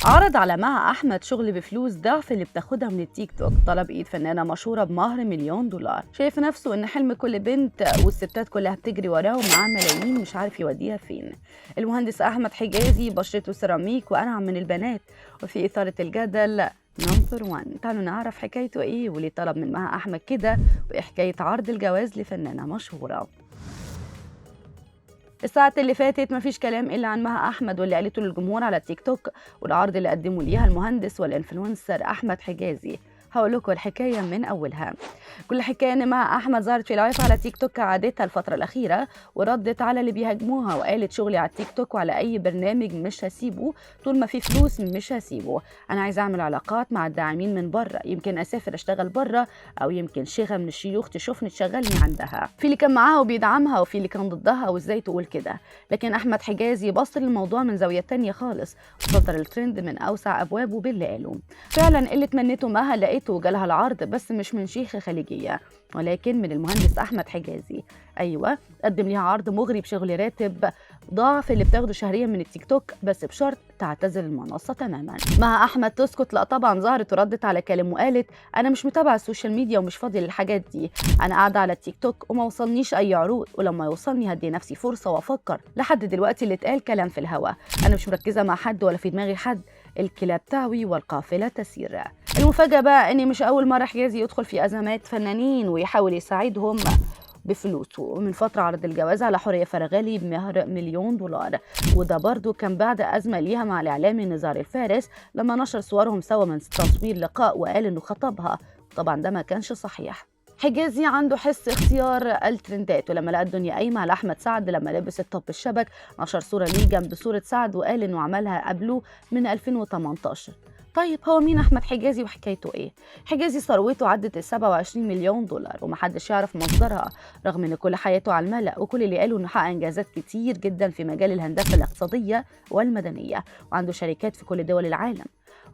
عرض على مها أحمد شغل بفلوس ضعف اللي بتاخدها من التيك توك. طلب إيد فنانة مشهورة بمهر $1,000,000. شايف نفسه إن حلم كل بنت والستات كلها بتجري وراه ومعاه ملايين مش عارف يوديها فين. المهندس أحمد حجازي بشرته سيراميك وأنعم من البنات، وفي إثارة الجدل نمبر 1. تعالوا نعرف حكايته إيه وليه طلب من مها أحمد كده، وإيه حكاية عرض الجواز لفنانة مشهورة. الساعات اللي فاتت مفيش كلام إلا عن مها أحمد واللي قالته للجمهور على التيك توك، والعرض اللي قدمه ليها المهندس والإنفلونسر أحمد حجازي. هقول لكم الحكاية من أولها. كل حكاية إن مها أحمد ظهرت في لايف على تيك توك كعادتها الفترة الأخيرة، وردت على اللي بيهاجموها وقالت شغلي على التيك توك وعلى أي برنامج مش هسيبه، طول ما في فلوس مش هسيبه. أنا عايزة أعمل علاقات مع الداعمين من بره، يمكن أسافر أشتغل بره، أو يمكن شيخة من الشيوخ تشوفني تشغلني عندها. في اللي كان معاها وبيدعمها وفي اللي كان ضدها، وإزاي تقول كده. لكن أحمد حجازي بص للموضوع من زاوية تانية خالص، وصدر الترند من أوسع أبوابه باللي قاله. فعلا اللي تمنيته مها لقيته وجالها العرض، بس مش من شيخة خليجية ولكن من المهندس أحمد حجازي. أيوة، قدم ليها عرض مغري بشغل راتب ضعف اللي بتاخده شهريا من التيك توك، بس بشرط تعتزل المنصة تماما. مها أحمد تسكت؟ لا طبعا، ظهرت وردت على كلام وقالت أنا مش متابعة السوشيال ميديا ومش فاضية للحاجات دي، أنا قاعدة على التيك توك وما وصلنيش أي عروض، ولما يوصلني هدي نفسي فرصة وأفكر. لحد دلوقتي اللي اتقال كلام في الهوا، أنا مش مركزة مع حد ولا في دماغي حد، الكلاب تعوي والقافلة تسير. المفاجأة بقى إن مش أول مرة حجازي يدخل في أزمات فنانين ويحاول يساعدهم بفلوسه. ومن فترة عرض الجواز على حورية فرغلي بمهر $1,000,000، وده برضو كان بعد أزمة ليها مع الإعلامي نزار الفارس لما نشر صورهم سوا من تصوير لقاء وقال إنه خطبها. طبعا ده ما كانش صحيح. حجازي عنده حس اختيار الترندات، ولما لقى الدنيا قايمة على أحمد سعد لما لبس الطب الشبك، نشر صورة ليه جنب صورة سعد وقال إنه عملها قبله من 2018. طيب هو مين أحمد حجازي وحكايته إيه؟ حجازي ثروته عدت $27,000,000 ومحدش يعرف مصدرها، رغم إن كل حياته على الملأ، وكل اللي قالوا إنه حقق إنجازات كتير جدا في مجال الهندسة الاقتصادية والمدنية، وعنده شركات في كل دول العالم.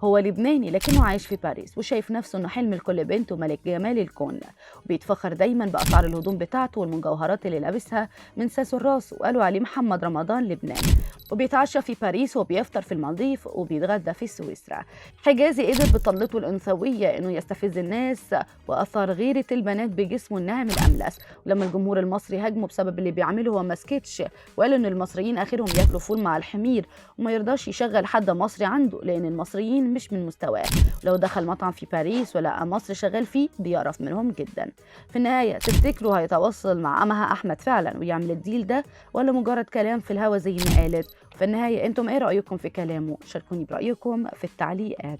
هو لبناني لكنه عايش في باريس، وشايف نفسه انه حلم لكل بنت وملك جمال الكون، وبيتفخر دايما باسعار الهدوم بتاعته والمجوهرات اللي لابسها من ساسه لراسه، وقالوا عليه محمد رمضان لبنان. وبيتعشى في باريس وبيفطر في المالديف وبيتغدى في سويسرا. حجازي قدر بطلته الانثويه انه يستفز الناس واثار غيره البنات بجسمه الناعم الاملس. ولما الجمهور المصري هاجمه بسبب اللي بيعمله هو ما سكتش، وقال ان المصريين اخرهم ياكلوا فول مع الحمير، وما يرضاش يشغل حد مصري عنده لان المصريين مش من مستواه. لو دخل مطعم في باريس ولقى مصر شغال فيه بيقرف منهم جدا. في النهايه تفتكروا هيتواصل مع مها احمد فعلا ويعمل الديل ده، ولا مجرد كلام في الهوا زي ما قالت؟ في النهايه انتم ايه رايكم في كلامه؟ شاركوني برايكم في التعليقات.